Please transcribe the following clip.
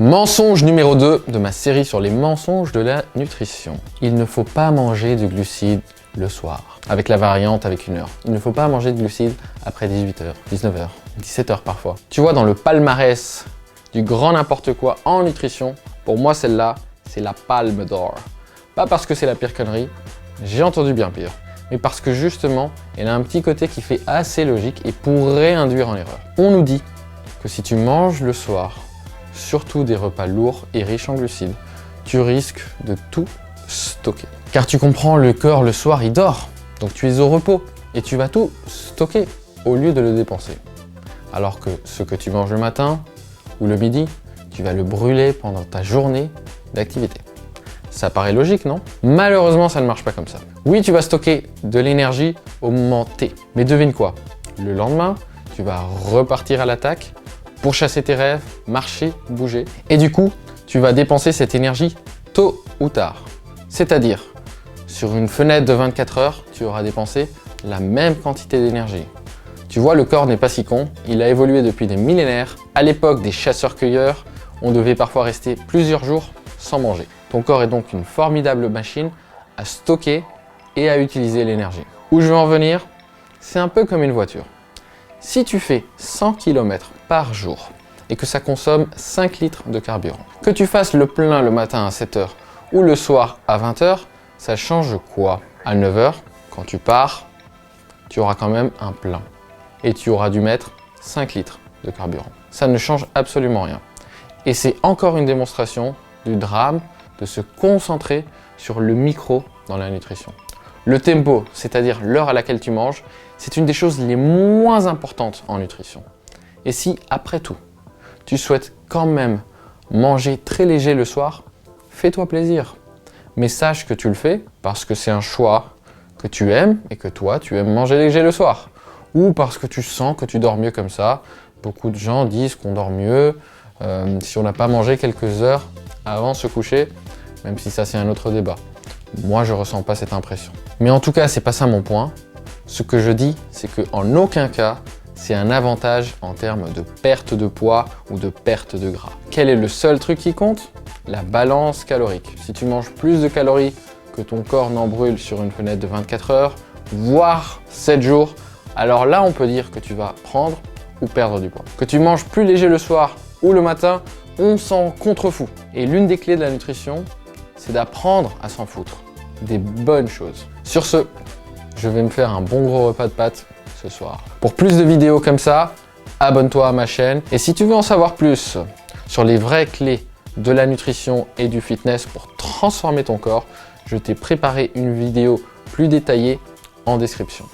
Mensonge numéro 2 de ma série sur les mensonges de la nutrition. Il ne faut pas manger de glucides le soir, avec la variante avec 1 heure. Il ne faut pas manger de glucides après 18h, 19h, 17h parfois. Tu vois, dans le palmarès du grand n'importe quoi en nutrition, pour moi celle-là, c'est la palme d'or. Pas parce que c'est la pire connerie, j'ai entendu bien pire, mais parce que justement, elle a un petit côté qui fait assez logique et pourrait induire en erreur. On nous dit que si tu manges le soir, surtout des repas lourds et riches en glucides, tu risques de tout stocker. Car tu comprends, le corps le soir il dort, donc tu es au repos et tu vas tout stocker au lieu de le dépenser. Alors que ce que tu manges le matin ou le midi, tu vas le brûler pendant ta journée d'activité. Ça paraît logique, non? Malheureusement, ça ne marche pas comme ça. Oui, tu vas stocker de l'énergie au moment T, mais devine quoi? Le lendemain, tu vas repartir à l'attaque pour chasser tes rêves, marcher, bouger. Et du coup, tu vas dépenser cette énergie tôt ou tard. C'est-à-dire, sur une fenêtre de 24 heures, tu auras dépensé la même quantité d'énergie. Tu vois, le corps n'est pas si con, il a évolué depuis des millénaires. À l'époque des chasseurs-cueilleurs, on devait parfois rester plusieurs jours sans manger. Ton corps est donc une formidable machine à stocker et à utiliser l'énergie. Où je veux en venir, c'est un peu comme une voiture. Si tu fais 100 km par jour et que ça consomme 5 litres de carburant, que tu fasses le plein le matin à 7 h ou le soir à 20 h, ça change quoi? À 9 h, quand tu pars, tu auras quand même un plein et tu auras dû mettre 5 litres de carburant. Ça ne change absolument rien. Et c'est encore une démonstration du drame de se concentrer sur le micro dans la nutrition. Le tempo, c'est-à-dire l'heure à laquelle tu manges, c'est une des choses les moins importantes en nutrition. Et si, après tout, tu souhaites quand même manger très léger le soir, fais-toi plaisir. Mais sache que tu le fais parce que c'est un choix que tu aimes et que toi, tu aimes manger léger le soir. Ou parce que tu sens que tu dors mieux comme ça. Beaucoup de gens disent qu'on dort mieux si on n'a pas mangé quelques heures avant de se coucher, même si ça c'est un autre débat. Moi, je ressens pas cette impression. Mais en tout cas, c'est pas ça mon point. Ce que je dis, c'est qu'en aucun cas, c'est un avantage en termes de perte de poids ou de perte de gras. Quel est le seul truc qui compte? La balance calorique. Si tu manges plus de calories que ton corps n'en brûle sur une fenêtre de 24 heures, voire 7 jours, alors là, on peut dire que tu vas prendre ou perdre du poids. Que tu manges plus léger le soir ou le matin, on s'en contrefout. Et l'une des clés de la nutrition, c'est d'apprendre à s'en foutre des bonnes choses. Sur ce, je vais me faire un bon gros repas de pâtes ce soir. Pour plus de vidéos comme ça, abonne-toi à ma chaîne. Et si tu veux en savoir plus sur les vraies clés de la nutrition et du fitness pour transformer ton corps, je t'ai préparé une vidéo plus détaillée en description.